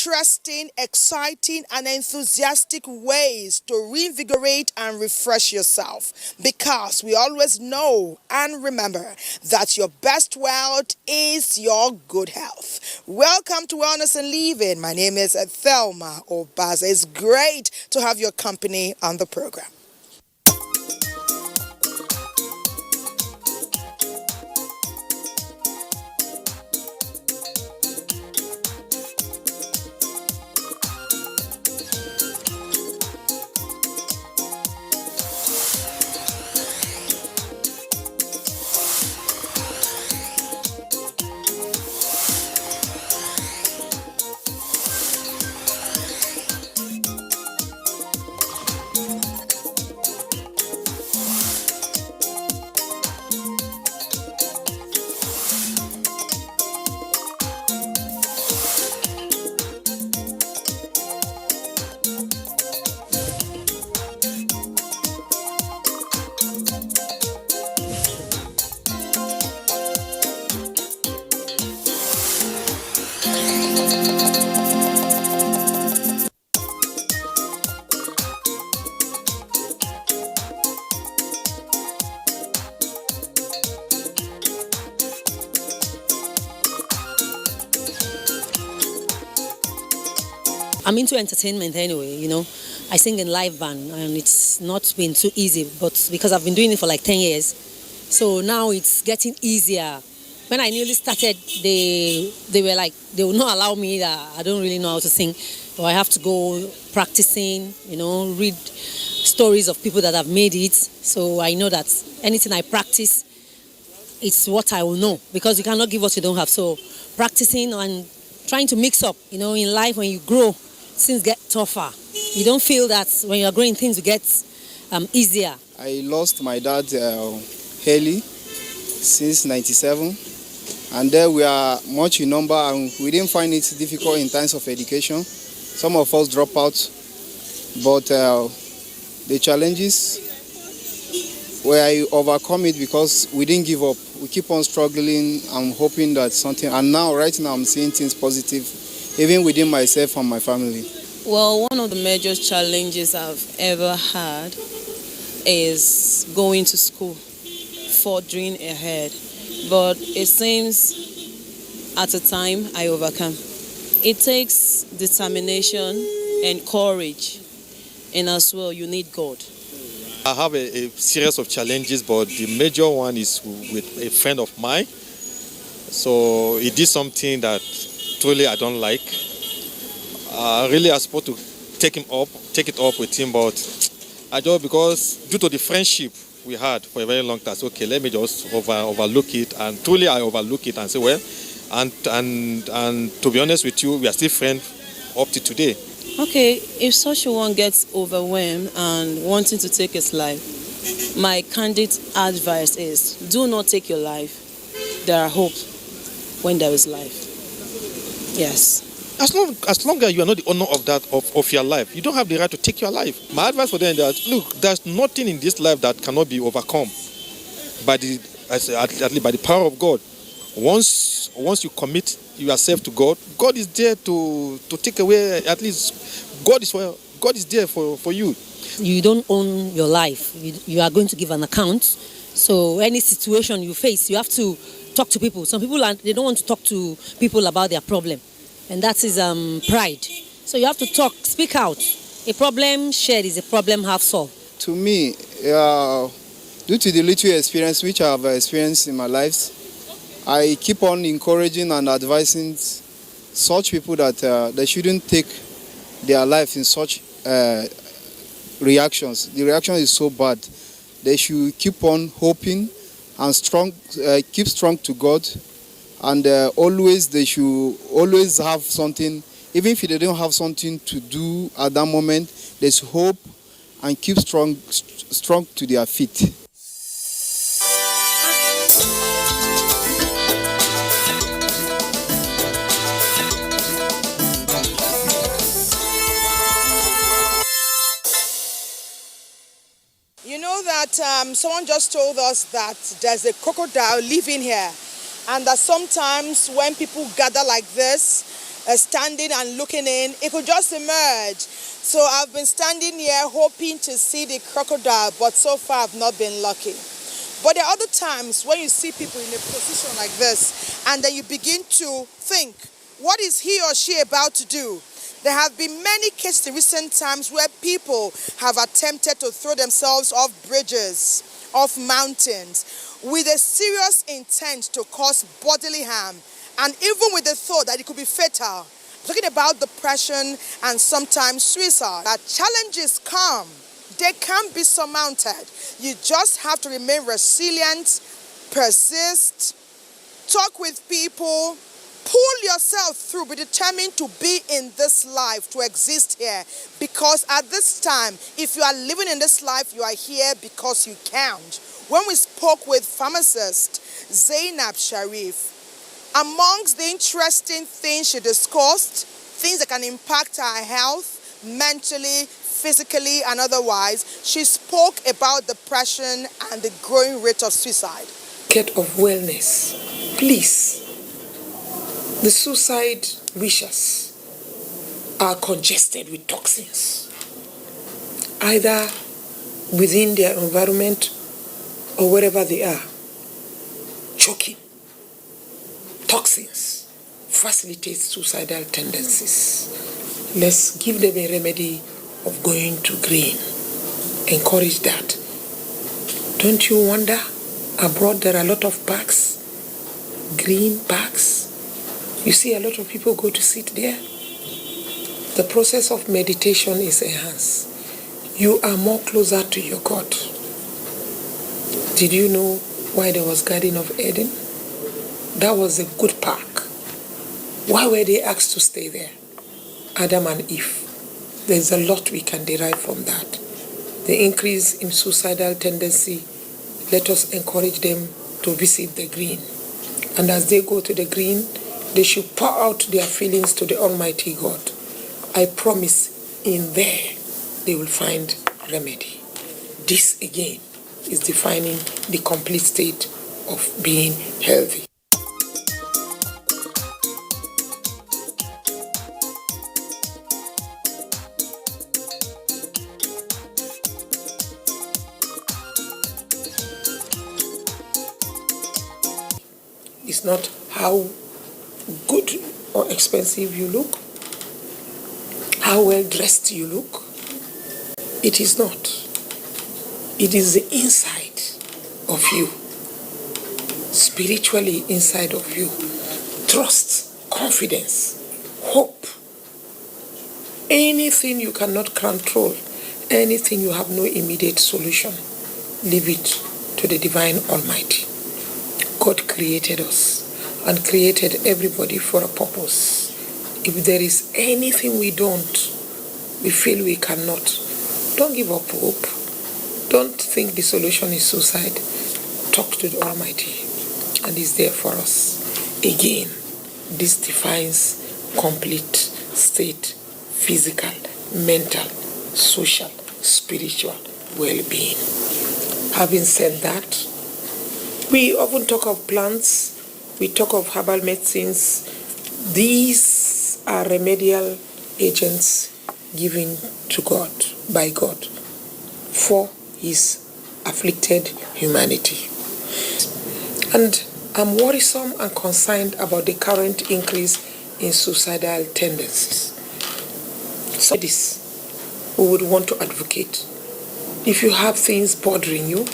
interesting, exciting, and enthusiastic ways to reinvigorate and refresh yourself. Because we always know and remember that your best wealth is your good health. Welcome to Wellness and Living. My name is Thelma Obaza. It's great to have your company on the program. I'm into entertainment anyway, I sing in live band and it's not been too easy, but because I've been doing it for like 10 years, so now it's getting easier. When I newly started, they were like, they will not allow me that I don't really know how to sing, but I have to go practicing, read stories of people that have made it. So I know that anything I practice, it's what I will know, because you cannot give what you don't have. So practicing and trying to mix up, in life when you grow, things get tougher. You don't feel that when you're growing, things will get easier. I lost my dad early, since 97, and there we are much in number, and we didn't find it difficult in terms of education. Some of us drop out, but the challenges, where I overcome it because we didn't give up. We keep on struggling and hoping that something, and right now I'm seeing things positive, even within myself and my family. Well, one of the major challenges I've ever had is going to school, forging ahead. But it seems at a time I overcome. It takes determination and courage, and as well you need God. I have a series of challenges, but the major one is with a friend of mine. So he did something that truly I don't like. Really, I was supposed to take it up with him, but I just, because due to the friendship we had for a very long time, I said, okay, let me just overlook it, and truly I overlook it and say, well, and to be honest with you, we are still friends up to today. Okay, if such a one gets overwhelmed and wanting to take his life, my candid advice is do not take your life. There are hope when there is life. Yes. As long as you are not the owner of your life, you don't have the right to take your life. My advice for them is that, look, there's nothing in this life that cannot be overcome by at least by the power of God. Once you commit yourself to God, God is there to take away. At least God is there for you. You don't own your life. You are going to give an account. So any situation you face, you have to talk to people. Some people they don't want to talk to people about their problem, and that is pride. So you have to talk, speak out. A problem shared is a problem half solved. To me, due to the little experience which I have experienced in my life, I keep on encouraging and advising such people that they shouldn't take their life in such reactions. The reaction is so bad. They should keep on hoping and keep strong to God, and they should always have something. Even if they don't have something to do at that moment, they should hope and keep strong to their feet. You know that someone just told us that there's a crocodile living here, and that sometimes when people gather like this, standing and looking in, it could just emerge. So I've been standing here hoping to see the crocodile, but so far I've not been lucky. But there are other times when you see people in a position like this, and then you begin to think, what is he or she about to do? There have been many cases in recent times where people have attempted to throw themselves off bridges, off mountains, with a serious intent to cause bodily harm, and even with the thought that it could be fatal. Talking about depression and sometimes suicide. That challenges come, they can be surmounted. You just have to remain resilient, persist, talk with people, pull yourself through, be determined to be in this life, to exist here. Because at this time, if you are living in this life, you are here because you count. When we spoke with pharmacist Zainab Sharif, amongst the interesting things she discussed, things that can impact our health, mentally, physically, and otherwise, she spoke about depression and the growing rate of suicide. Care of wellness. Please, the suicide wishes are congested with toxins, either within their environment or wherever they are. Choking. Toxins facilitate suicidal tendencies. Let's give them a remedy of going to green. Encourage that. Don't you wonder, abroad there are a lot of parks, green parks. You see a lot of people go to sit there. The process of meditation is enhanced. You are more closer to your God. Did you know why there was Garden of Eden? That was a good park. Why were they asked to stay there? Adam and Eve. There's a lot we can derive from that. The increase in suicidal tendency, let us encourage them to visit the green. And as they go to the green, they should pour out their feelings to the Almighty God. I promise in there they will find remedy. This again is defining the complete state of being healthy. It's not how good or expensive you look, how well dressed you look. It is not. It is the inside of you, spiritually inside of you. Trust, confidence, hope. Anything you cannot control, anything you have no immediate solution, leave it to the Divine Almighty. God created us and created everybody for a purpose. If there is anything we feel we cannot, don't give up hope. Don't think the solution is suicide. Talk to the Almighty, and He's there for us. Again, this defines complete state, physical, mental, social, spiritual well-being. Having said that, we often talk of plants, we talk of herbal medicines. These are remedial agents given to God, by God, for His afflicted humanity. And I'm worrisome and concerned about the current increase in suicidal tendencies. So this, we would want to advocate. If you have things bothering you,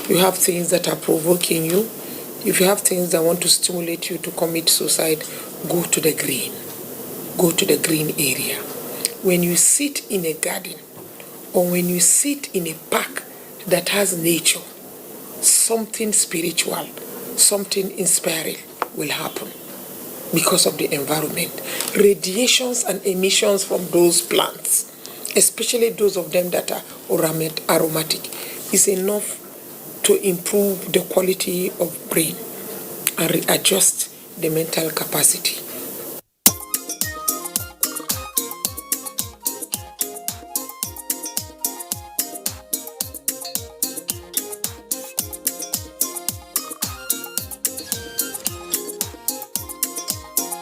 you have things that are provoking you, if you have things that want to stimulate you to commit suicide, go to the green. Go to the green area. When you sit in a garden or when you sit in a park that has nature, something spiritual, something inspiring will happen because of the environment. Radiations and emissions from those plants, especially those of them that are aromatic, is enough to improve the quality of brain and readjust the mental capacity.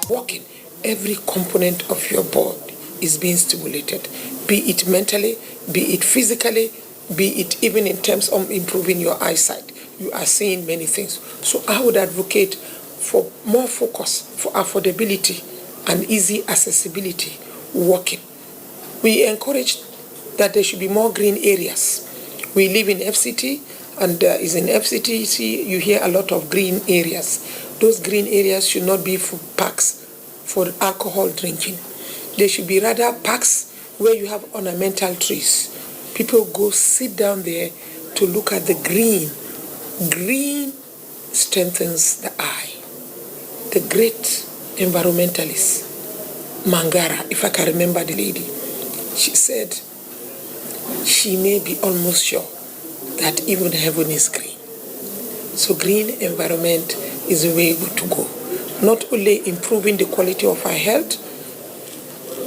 Walking, every component of your body is being stimulated, be it mentally, be it physically, be it even in terms of improving your eyesight. You are seeing many things. So I would advocate for more focus, for affordability and easy accessibility walking. We encourage that there should be more green areas. We live in FCT, and is in FCT you hear a lot of green areas. Those green areas should not be for parks for alcohol drinking. They should be rather parks where you have ornamental trees. People go sit down there to look at the green. Green strengthens the eye. The great environmentalist, Mangara, if I can remember the lady, she said she may be almost sure that even heaven is green. So green environment is a way to go. Not only improving the quality of our health,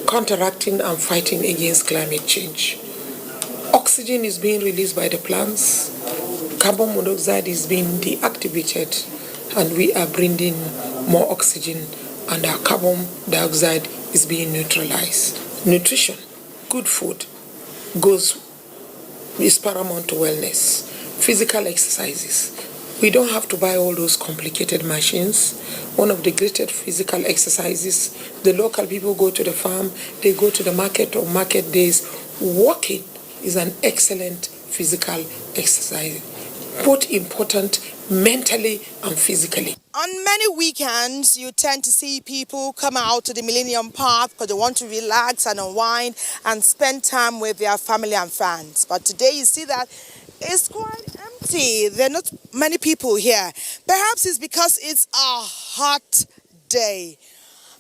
counteracting and fighting against climate change. Oxygen is being released by the plants, carbon monoxide is being deactivated, and we are bringing more oxygen, and our carbon dioxide is being neutralized. Nutrition, good food, is paramount to wellness. Physical exercises. We don't have to buy all those complicated machines. One of the greatest physical exercises, the local people go to the farm, they go to the market or market days. Walking is an excellent physical exercise, both important mentally and physically. On many weekends, you tend to see people come out to the Millennium Park because they want to relax and unwind and spend time with their family and friends. But today you see that it's quite empty. There are not many people here. Perhaps it's because it's a hot day.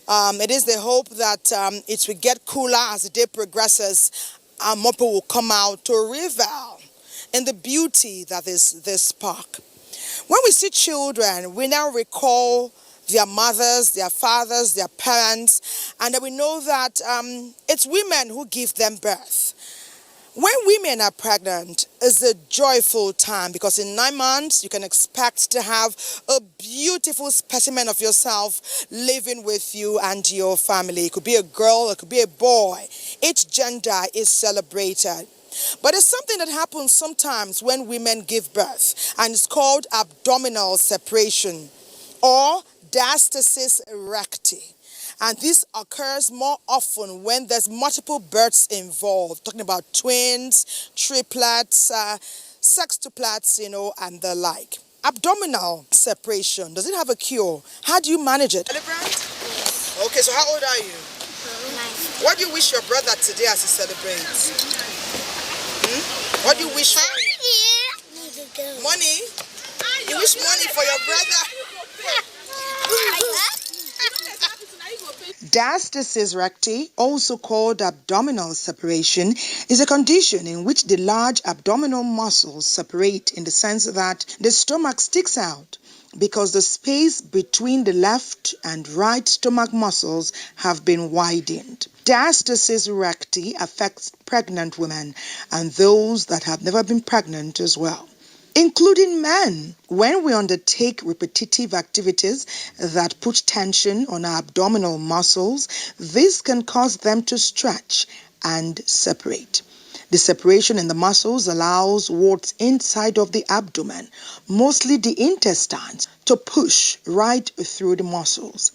It is the hope that it will get cooler as the day progresses and more people will come out to revel in the beauty that is this park. When we see children, we now recall their mothers, their fathers, their parents, and then we know that it's women who give them birth. When women are pregnant, it's a joyful time because in 9 months, you can expect to have a beautiful specimen of yourself living with you and your family. It could be a girl, it could be a boy. Each gender is celebrated. But it's something that happens sometimes when women give birth, and it's called abdominal separation or diastasis recti. And this occurs more often when there's multiple births involved, talking about twins, triplets, sextuplets, and the like. Abdominal separation, does it have a cure? How do you manage it? Celebrant? Yes. Okay, so how old are you? 9. What do you wish your brother today as he celebrates? What do you wish for him? Money? You wish money for your brother? Diastasis recti, also called abdominal separation, is a condition in which the large abdominal muscles separate in the sense that the stomach sticks out because the space between the left and right stomach muscles have been widened. Diastasis recti affects pregnant women and those that have never been pregnant as well, including men. When we undertake repetitive activities that put tension on our abdominal muscles, this can cause them to stretch and separate. The separation in the muscles allows what's inside of the abdomen, mostly the intestines, to push right through the muscles.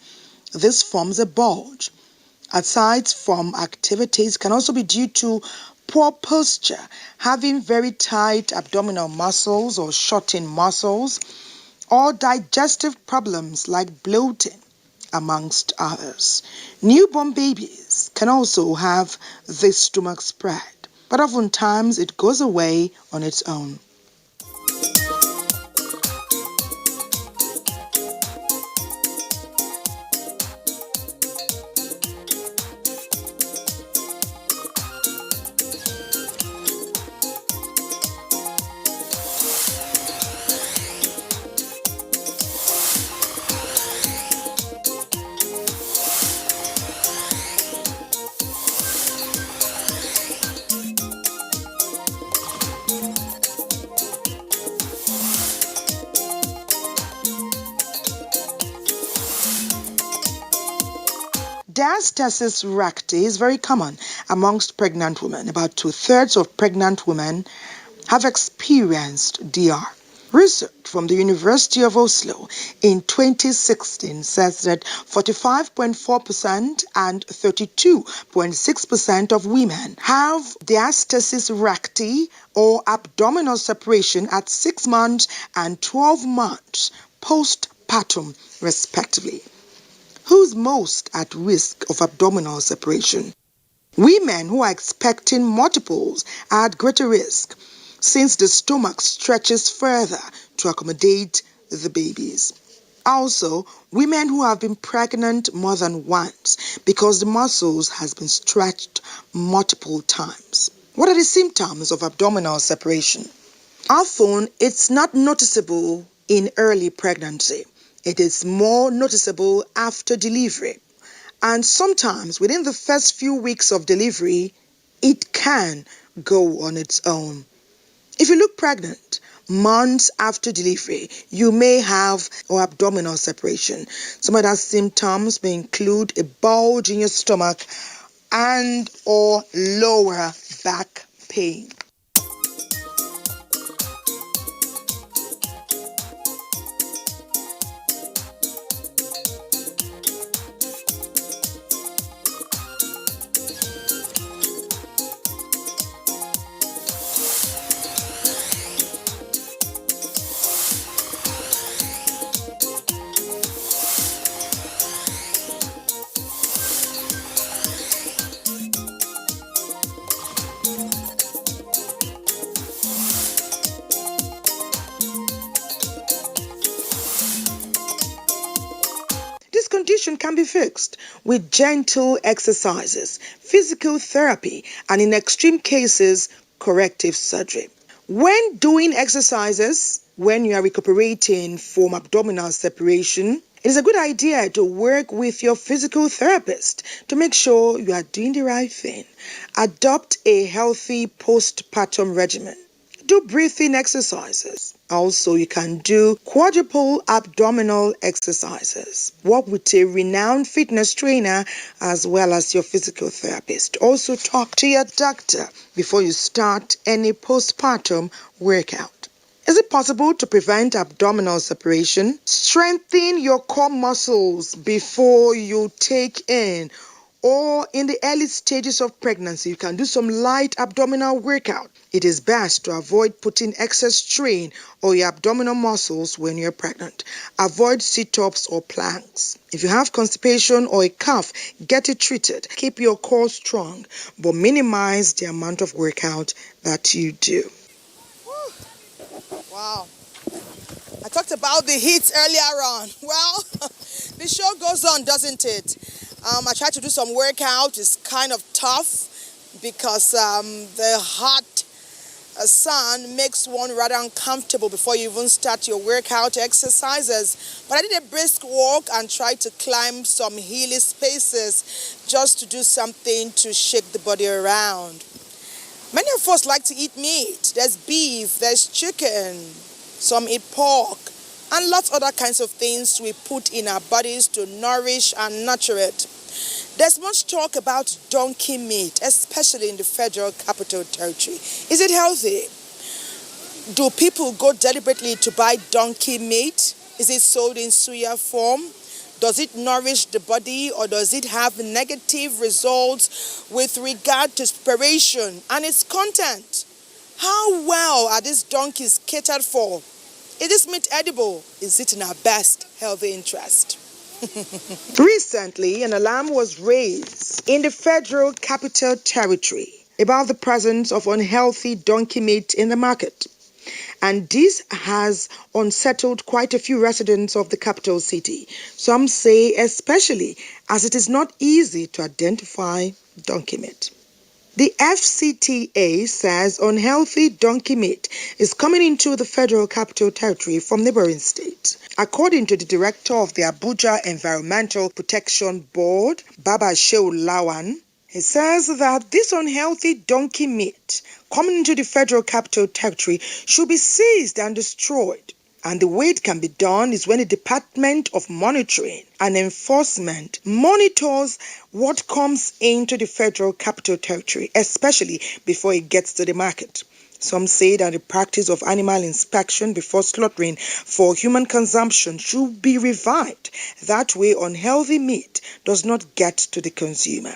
This forms a bulge. Aside from activities, can also be due to poor posture, having very tight abdominal muscles or shortened muscles, or digestive problems like bloating, amongst others. Newborn babies can also have this stomach spread, but oftentimes it goes away on its own. Diastasis recti is very common amongst pregnant women. About 2/3 of pregnant women have experienced DR. Research from the University of Oslo in 2016 says that 45.4% and 32.6% of women have diastasis recti or abdominal separation at 6 months and 12 months postpartum, respectively. Who's most at risk of abdominal separation? Women who are expecting multiples are at greater risk since the stomach stretches further to accommodate the babies. Also, women who have been pregnant more than once because the muscles has been stretched multiple times. What are the symptoms of abdominal separation? Often, it's not noticeable in early pregnancy. It is more noticeable after delivery. And sometimes within the first few weeks of delivery, it can go on its own. If you look pregnant months after delivery, you may have abdominal separation. Some other symptoms may include a bulge in your stomach and or lower back pain. This condition can be fixed with gentle exercises, physical therapy, and in extreme cases, corrective surgery. When doing exercises, when you are recuperating from abdominal separation, it is a good idea to work with your physical therapist to make sure you are doing the right thing. Adopt a healthy postpartum regimen. Do breathing exercises. Also, you can do quadruple abdominal exercises. Work with a renowned fitness trainer as well as your physical therapist. Also, talk to your doctor before you start any postpartum workout. Is it possible to prevent abdominal separation? Strengthen your core muscles before you take in or in the early stages of pregnancy. You can do some light abdominal workout. It is best to avoid putting excess strain on your abdominal muscles when you're pregnant. Avoid sit-ups or planks. If you have constipation or a cough, get it treated. Keep your core strong, but minimize the amount of workout that you do. Wow. I talked about the heat earlier on. Well, the show goes on, doesn't it? I tried to do some workout. It's kind of tough because the hot sun makes one rather uncomfortable before you even start your workout exercises. But I did a brisk walk and tried to climb some hilly spaces just to do something to shake the body around. Many of us like to eat meat. There's beef, there's chicken, some eat pork, and lots of other kinds of things we put in our bodies to nourish and nurture it. There's much talk about donkey meat, especially in the Federal Capital Territory. Is it healthy? Do people go deliberately to buy donkey meat? Is it sold in suya form? Does it nourish the body, or does it have negative results with regard to preparation and its content? How well are these donkeys catered for? Is this meat edible? Is it in our best healthy interest? Recently, an alarm was raised in the Federal Capital Territory about the presence of unhealthy donkey meat in the market. And this has unsettled quite a few residents of the capital city. Some say especially as it is not easy to identify donkey meat. The FCTA says unhealthy donkey meat is coming into the Federal Capital Territory from neighboring states. According to the director of the Abuja Environmental Protection Board, Baba Shehu Lawan, he says that this unhealthy donkey meat coming into the Federal Capital Territory should be seized and destroyed. And the way it can be done is when the Department of Monitoring and Enforcement monitors what comes into the Federal Capital Territory, especially before it gets to the market. Some say that the practice of animal inspection before slaughtering for human consumption should be revived. That way, unhealthy meat does not get to the consumer.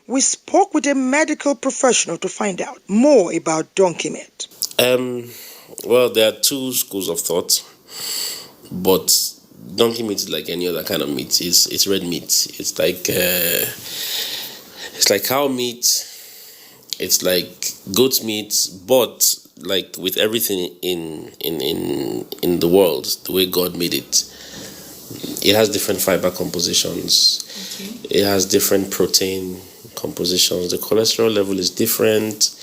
We spoke with a medical professional to find out more about donkey meat. Well, there are two schools of thought, but donkey meat is like any other kind of meat. It's red meat. It's like cow meat. It's like goat meat, but like with everything in the world, the way God made it, it has different fiber compositions. Okay. It has different protein compositions. The cholesterol level is different.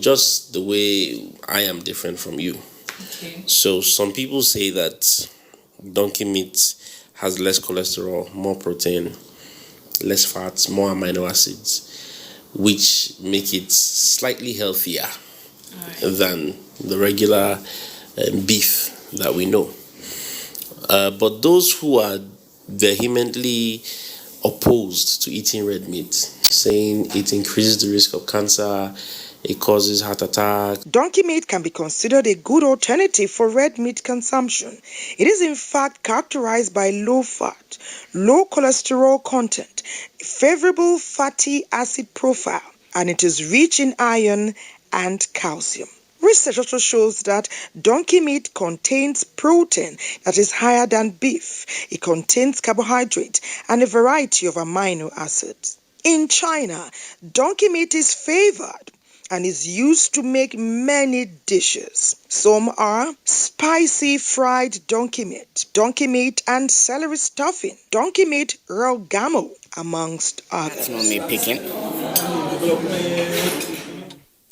Just the way I am different from you. Okay. So some people say that donkey meat has less cholesterol, more protein, less fats, more amino acids, which make it slightly healthier than the regular beef that we know. But those who are vehemently opposed to eating red meat, saying it increases the risk of cancer, it causes heart attack. Donkey meat can be considered a good alternative for red meat consumption. It is in fact characterized by low fat, low cholesterol content, favorable fatty acid profile, and it is rich in iron and calcium. Research also shows that donkey meat contains protein that is higher than beef. It contains carbohydrate and a variety of amino acids. In China, donkey meat is favored and is used to make many dishes. Some are spicy fried donkey meat and celery stuffing, donkey meat rogamo, amongst others.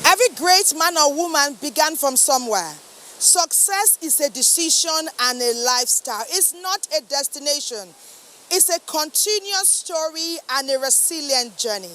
Every great man or woman began from somewhere. Success is a decision and a lifestyle. It's not a destination. It's a continuous story and a resilient journey.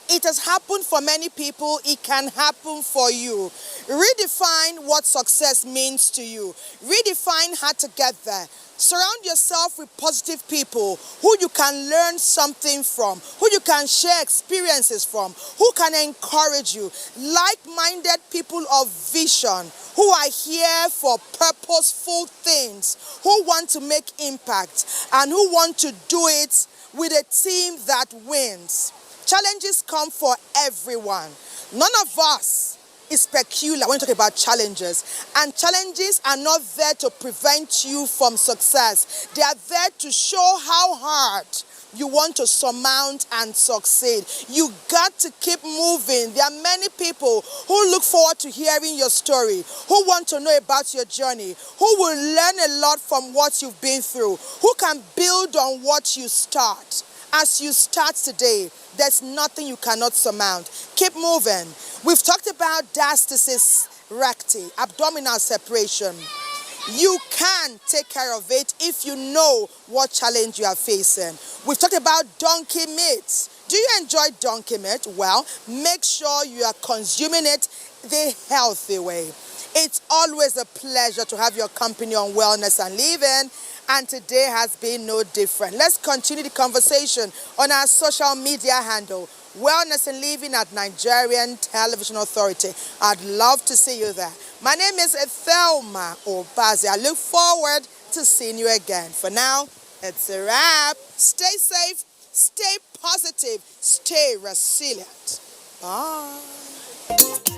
It has happened for many people. It can happen for you. Redefine what success means to you. Redefine how to get there. Surround yourself with positive people who you can learn something from, who you can share experiences from, who can encourage you. Like-minded people of vision who are here for purposeful things, who want to make impact and who want to do it with a team that wins. Challenges come for everyone. None of us is peculiar when you talk about challenges. And challenges are not there to prevent you from success. They are there to show how hard you want to surmount and succeed. You got to keep moving. There are many people who look forward to hearing your story, who want to know about your journey, who will learn a lot from what you've been through, who can build on what you start. As you start today, there's nothing you cannot surmount. Keep moving. We've talked about diastasis recti, abdominal separation. You can take care of it if you know what challenge you are facing. We've talked about donkey meat. Do you enjoy donkey meat? Well, make sure you are consuming it the healthy way. It's always a pleasure to have your company on Wellness and Living, and today has been no different. Let's continue the conversation on our social media handle, Wellness and Living at Nigerian Television Authority. I'd love to see you there. My name is Ethelma Obazi. I look forward to seeing you again. For now, it's a wrap. Stay safe, stay positive, stay resilient. Bye.